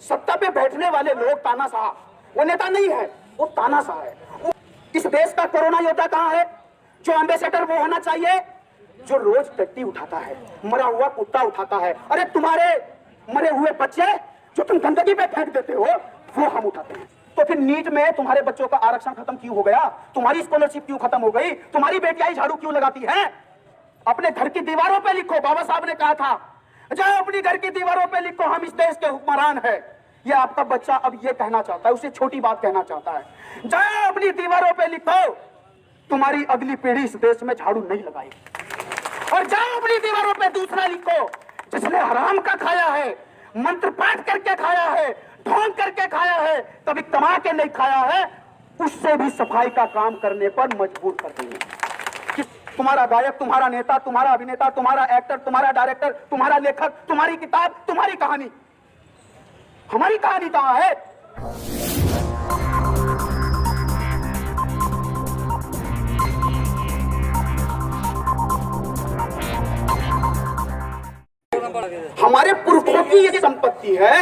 सत्ता पे बैठने वाले लोग तानाशाह, वो नेता नहीं है, वो तानाशाह है। इस देश का कोरोना योद्धा कहाँ है? जो एम्बेसडर वो होना चाहिए जो रोज टट्टी उठाता है, मरा हुआ कुत्ता उठाता है। अरे तुम्हारे मरे हुए बच्चे जो तुम गंदगी पे फेंक देते हो वो हम उठाते हैं। तो फिर नीट में तुम्हारे बच्चों का आरक्षण खत्म क्यों हो गया? तुम्हारी स्कॉलरशिप क्यों खत्म हो गई? तुम्हारी बेटियां झाड़ू क्यों लगाती हैं? अपने घर की दीवारों पे लिखो, बाबा साहब ने कहा था जाओ अपनी घर की दीवारों पे लिखो हम इस देश के हुक्मरान है। ये आपका बच्चा अब ये कहना चाहता है, उसे छोटी बात कहना चाहता है, जाओ अपनी दीवारों पे लिखो तुम्हारी अगली पीढ़ी इस देश में झाड़ू नहीं लगाएगी। और जाओ अपनी दीवारों पे दूसरा लिखो जिसने हराम का खाया है, मंत्र पाठ करके खाया है, ढोंग करके खाया है, कभी कमा के नहीं खाया है, उससे भी सफाई का काम करने पर मजबूर कर देंगे। कि तुम्हारा गायक, तुम्हारा नेता, तुम्हारा अभिनेता, तुम्हारा एक्टर, तुम्हारा डायरेक्टर, तुम्हारा लेखक, तुम्हारी किताब, तुम्हारी कहानी, हमारी कहानी कहां है? हमारे पुरखों की ये संपत्ति है,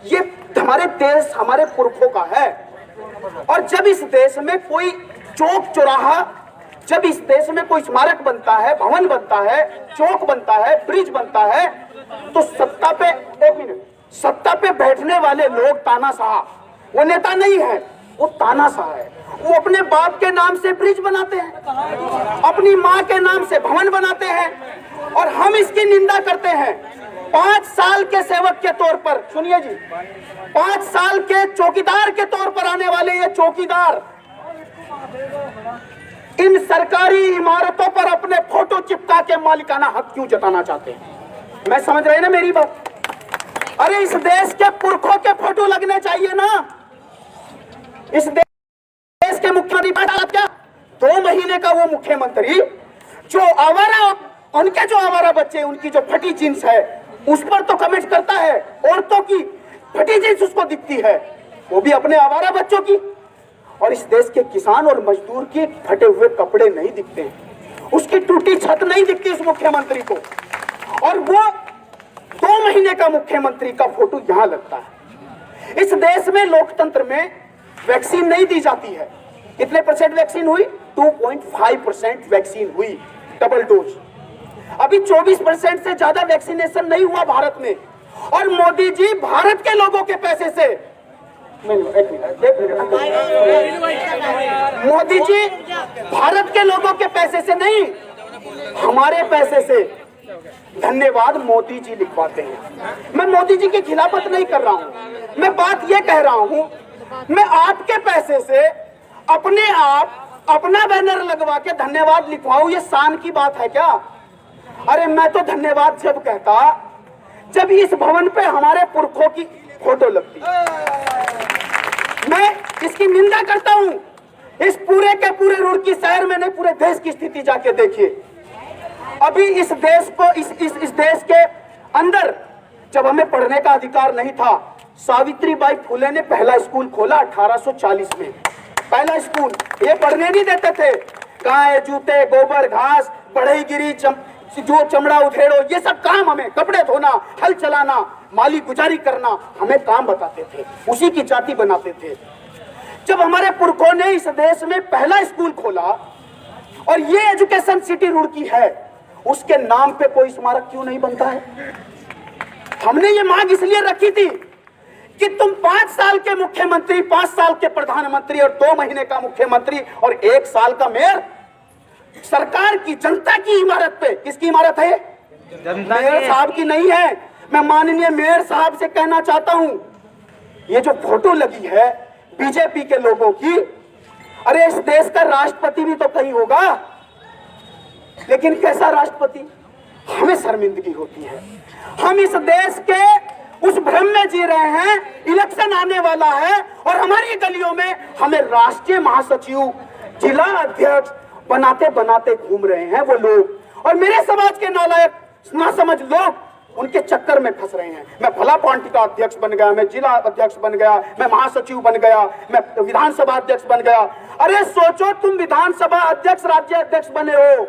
ये हमारे देश हमारे पुरखों का है। और जब इस देश में कोई चौक चौराहा, जब इस देश में कोई स्मारक बनता है, भवन बनता है, चौक बनता है, ब्रिज बनता है, तो सत्ता पे, एक मिनट, सत्ता पे बैठने वाले लोग तानाशाह, वो नेता नहीं है, वो तानाशाह है। वो अपने बाप के नाम से ब्रिज बनाते हैं, अपनी माँ के नाम से भवन बनाते हैं, और हम इसकी निंदा करते हैं। 5 साल के सेवक के तौर पर, सुनिए जी, 5 साल के चौकीदार के तौर पर आने वाले ये चौकीदार इन सरकारी इमारतों पर अपने फोटो चिपका के मालिकाना हक क्यों जताना चाहते हैं? मैं समझ रहे ना मेरी बात? अरे इस देश के पुरखों के फोटो लगने चाहिए ना। इस देश के मुख्यमंत्री क्या 2 महीने का वो मुख्यमंत्री जो आवारा, उनके जो आवारा बच्चे, उनकी जो फटी जींस है उस पर तो कमेंट करता है, औरतों की फटी जींस उसको दिखती है, वो भी अपने आवारा बच्चों की। और इस देश के किसान और मजदूर के फटे हुए कपड़े नहीं दिखते हैं, उसकी टूटी छत नहीं दिखती उस मुख्यमंत्री को, और वो 2 महीने का मुख्यमंत्री का फोटो यहां लगता है। इस देश में लोकतंत्र में वैक्सीन नहीं दी जाती है। कितने % वैक्सीन हुई? 2.5% वैक्सीन हुई, डबल डोज। अभी 24% से ज्यादा वैक्सीनेशन नहीं हुआ भारत में। और मोदी जी भारत के लोगों के पैसे से, मोदी जी भारत के लोगों के पैसे से नहीं, हमारे पैसे से धन्यवाद मोदी जी लिखवाते हैं। मैं मोदी जी के खिलाफत नहीं कर रहा हूं, मैं बात यह कह रहा हूं, मैं आपके पैसे से अपने आप अपना बैनर लगवा के धन्यवाद लिखवाऊं, ये शान की बात है क्या? अरे मैं तो धन्यवाद जब कहता जब इस भवन पे हमारे पुरखों की फोटो लगती। मैं इसकी निंदा करता हूं। इस पूरे के पूरे रुड़की शहर में नहीं, पूरे देश की स्थिति जाके देखिए। अभी इस देश को, इस देश के अंदर जब हमें पढ़ने का अधिकार नहीं था, सावित्रीबाई फुले ने पहला स्कूल खोला 1840 में। पहला स्कूल, ये पढ़ने नहीं देते थे। गाय, जूते, गोबर, घास, बढ़ई गिरी, जो चमड़ा उधेड़ो, ये सब काम हमें, कपड़े धोना, हल चलाना, माली गुजारी करना, हमें काम बताते थे, उसी की जाति बनाते थे। जब हमारे पुरखों ने इस देश में पहला स्कूल खोला और ये एजुकेशन सिटी रुड़की है, उसके नाम पे कोई स्मारक क्यों नहीं बनता है? हमने ये मांग इसलिए रखी थी कि तुम 5 साल के मुख्यमंत्री, 5 साल के प्रधानमंत्री और 2 महीने का मुख्यमंत्री और 1 साल का मेयर, सरकार की, जनता की इमारत पे, किसकी इमारत है? मेयर साहब की नहीं है। मैं माननीय मेयर साहब से कहना चाहता हूं, ये जो फोटो लगी है बीजेपी के लोगों की, अरे इस देश का राष्ट्रपति भी तो कहीं होगा, लेकिन कैसा राष्ट्रपति? हमें शर्मिंदगी होती है। हम इस देश के उस भ्रम में जी रहे हैं, इलेक्शन आने वाला है और हमारी गलियों में हमें राष्ट्रीय महासचिव, जिला अध्यक्ष बनाते बनाते घूम रहे हैं वो लोग। और मेरे समाज के नालायक नासमझ लोग उनके चक्कर में फंस रहे हैं। मैं भला पार्टी का अध्यक्ष बन गया, मैं जिला अध्यक्ष बन गया, मैं महासचिव बन गया, मैं विधानसभा अध्यक्ष बन गया। अरे सोचो, तुम विधानसभा अध्यक्ष, राज्य अध्यक्ष बने हो,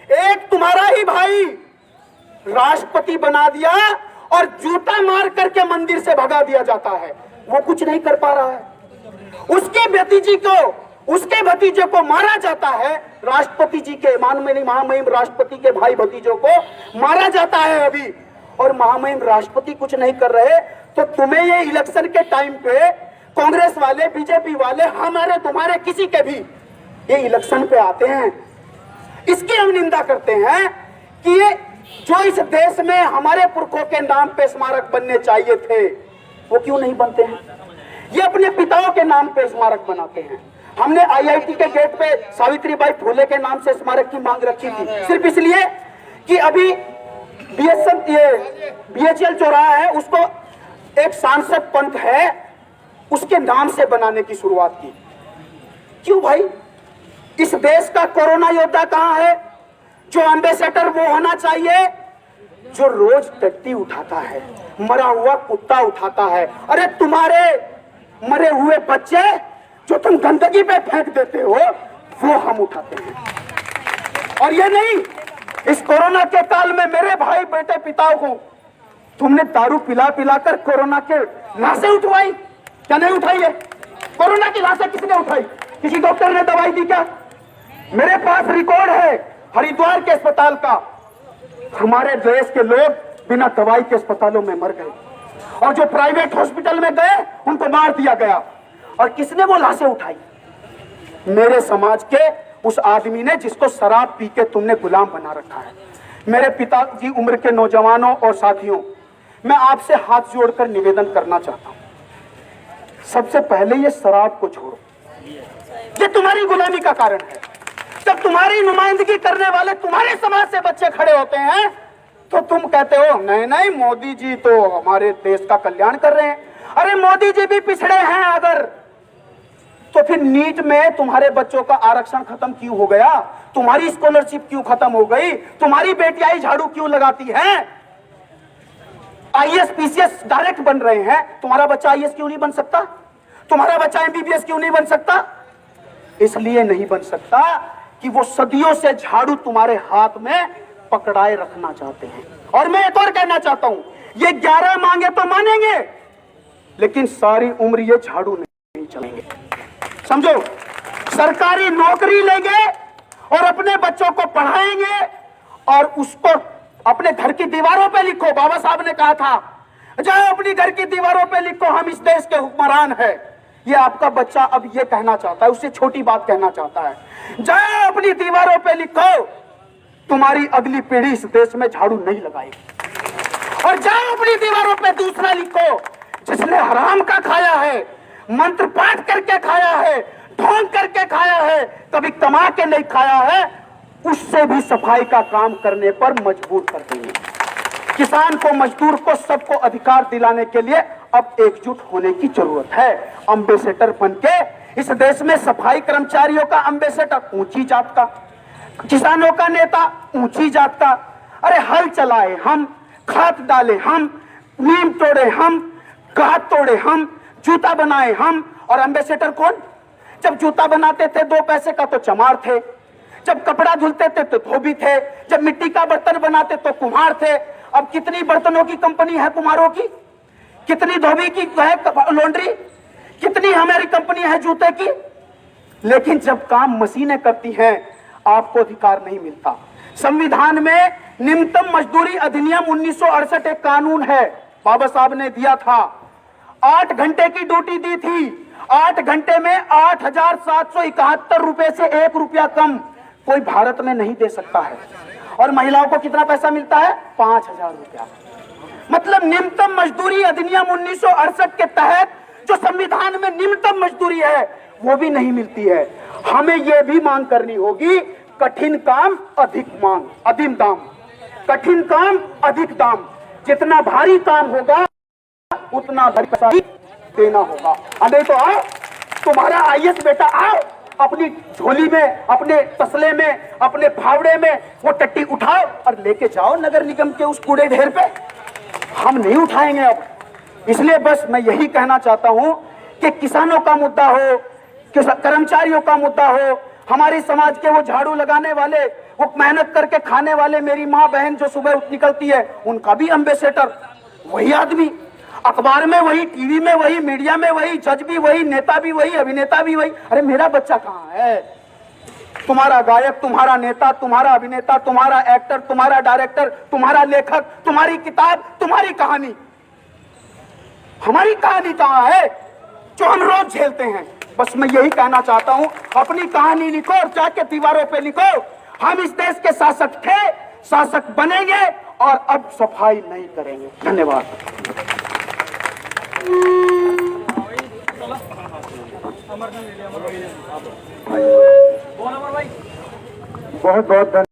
एक तुम्हारा ही भाई राष्ट्रपति बना दिया और जूता मार करके मंदिर से भगा दिया जाता है। वो कुछ नहीं कर पा रहा है। उसके भतीजे को मारा जाता है, राष्ट्रपति जी के महामहिम राष्ट्रपति के भाई भतीजों को मारा जाता है अभी, और महामहिम राष्ट्रपति कुछ नहीं कर रहे। तो तुम्हें ये इलेक्शन के टाइम पे कांग्रेस वाले, बीजेपी वाले, हमारे तुम्हारे किसी के भी ये इलेक्शन पे आते हैं, इसकी हम निंदा करते हैं कि ये जो इस देश में हमारे पुरखों के नाम पे स्मारक बनने चाहिए थे वो क्यों नहीं बनते हैं। ये अपने पिताओं के नाम पे स्मारक बनाते हैं। हमने आईआईटी के गेट पे सावित्रीबाई फुले के नाम से स्मारक की मांग रखी थी, सिर्फ इसलिए कि अभी बीएचएल चौराहा है, उसको एक सांसद पंथ है उसके नाम से बनाने की शुरुआत की। क्यों भाई? इस देश का कोरोना योद्धा कहां है? जो एम्बेसडर वो होना चाहिए जो रोज टट्टी उठाता है, मरा हुआ कुत्ता उठाता है। अरे तुम्हारे मरे हुए बच्चे जो तुम गंदगी पे फेंक देते हो वो हम उठाते हैं। और ये नहीं, इस कोरोना के काल में मेरे भाई बेटे पिताओं को तुमने दारू पिला पिलाकर कोरोना के लाशें उठवाई, क्या नहीं उठाई है? कोरोना की लाशें किसने उठाई? किसी डॉक्टर ने दवाई दी क्या? मेरे पास रिकॉर्ड है हरिद्वार के अस्पताल का, हमारे देश के लोग बिना दवाई के अस्पतालों में मर गए, और जो प्राइवेट हॉस्पिटल में गए उनको मार दिया गया। और किसने वो लाशें उठाई? मेरे समाज के उस आदमी ने जिसको शराब पी के तुमने गुलाम बना रखा है। मेरे पिताजी उम्र के नौजवानों और साथियों, मैं आपसे हाथ जोड़कर निवेदन करना चाहता हूं, सबसे पहले ये शराब को छोड़ो। ये तुम्हारी गुलामी का कारण है। जब तुम्हारी नुमाइंदगी करने वाले तुम्हारे समाज से बच्चे खड़े होते हैं तो तुम कहते हो नहीं नहीं मोदी जी तो हमारे देश का कल्याण कर रहे हैं। अरे मोदी जी भी पिछड़े हैं अगर, तो फिर नीट में तुम्हारे बच्चों का आरक्षण खत्म क्यों हो गया? तुम्हारी स्कॉलरशिप क्यों खत्म हो गई? तुम्हारी बेटियां झाड़ू क्यों लगाती हैं? आईएएस पीसीएस डायरेक्ट बन रहे हैं, तुम्हारा बच्चा आईएएस क्यों नहीं बन सकता? तुम्हारा बच्चा एमबीबीएस क्यों नहीं बन सकता? इसलिए नहीं बन सकता कि वो सदियों से झाड़ू तुम्हारे हाथ में पकड़ाए रखना चाहते हैं। और मैं एक और कहना चाहता हूं, ये 11 मांगे तो मानेंगे लेकिन सारी उम्र ये झाड़ू नहीं चलेंगे। समझो, सरकारी नौकरी लेंगे और अपने बच्चों को पढ़ाएंगे और उसको अपने घर की दीवारों पे लिखो। बाबा साहब ने कहा था जाओ अपनी घर की दीवारों पे लिखो हम इस देश के हुक्मरान है। ये आपका बच्चा अब ये कहना चाहता है, उससे छोटी बात कहना चाहता है, जाओ अपनी दीवारों पे लिखो तुम्हारी अगली पीढ़ी इस देश में झाड़ू नहीं लगाएगी। और जाओ अपनी दीवारों पे दूसरा लिखो जिसने हराम का खाया है, मंत्र पाठ करके खाया है, ढोंग करके खाया है, कभी कमा के नहीं खाया है, उससे भी सफाई का काम करने पर मजबूर कर देंगे। किसान को, मजदूर को, सबको अधिकार दिलाने के लिए अब एकजुट होने की जरूरत है। एम्बेसडर बनके इस देश में सफाई कर्मचारियों का एम्बेसडर ऊंची जात का, किसानों का नेता ऊंची जात का। अरे हल चलाए हम, खाद डाले हम, नीम तोड़े हम, घात तोड़े हम, जूता बनाए हम, और एम्बेसडर कौन? जब जूता बनाते थे 2 पैसे का तो चमार थे, जब कपड़ा धुलते थे तो धोबी थे, जब मिट्टी का बर्तन बनाते तो कुम्हार थे। अब कितनी बर्तनों की कंपनी है कुम्हारों की, कितनी धोबी की है लॉन्ड्री, कितनी हमारी कंपनी है जूते की। लेकिन जब काम मशीनें करती हैं आपको अधिकार नहीं मिलता। संविधान में न्यूनतम मजदूरी अधिनियम 1968 एक कानून है, बाबा साहब ने दिया था। 8 घंटे की ड्यूटी दी थी, 8 घंटे में 8,771 रुपए से 1 रुपया कम कोई भारत में नहीं दे सकता है। और महिलाओं को कितना पैसा मिलता है? 5,000 रुपया। मतलब न्यूनतम मजदूरी अधिनियम 1968 के तहत जो संविधान में न्यूनतम मजदूरी है वो भी नहीं मिलती है। हमें यह भी मांग करनी होगी, कठिन काम अधिक मांग, अधिक दाम, कठिन काम अधिक दाम। जितना भारी काम होगा उतना भारी पैसा देना होगा। नहीं तो आओ, तुम्हारा आईएएस बेटा आओ, अपनी झोली में, अपने तसले में, अपने फावड़े में वो टट्टी उठाओ और लेके जाओ नगर निगम के उस कूड़े ढेर पे। हम नहीं उठाएंगे अब। इसलिए बस मैं यही कहना चाहता हूं कि किसानों का मुद्दा हो, कर्मचारियों का मुद्दा हो, हमारे समाज के वो झाड़ू लगाने वाले, वो मेहनत करके खाने वाले, मेरी माँ बहन जो सुबह निकलती है उनका भी एम्बेसडर वही आदमी, अखबार में वही, टीवी में वही, मीडिया में वही, जज भी वही, नेता भी वही, अभिनेता भी वही। अरे मेरा बच्चा कहाँ है? तुम्हारा गायक, तुम्हारा नेता, तुम्हारा अभिनेता, तुम्हारा एक्टर, तुम्हारा डायरेक्टर, तुम्हारा लेखक, तुम्हारी किताब, तुम्हारी कहानी, हमारी कहानी कहाँ है जो हम रोज झेलते हैं? बस मैं यही कहना चाहता हूं, अपनी कहानी लिखो और जाके दीवारों पे लिखो। हम इस देश के शासक थे, शासक बनेंगे और अब सफाई नहीं करेंगे। धन्यवाद। बहुत बहुत धन्यवाद।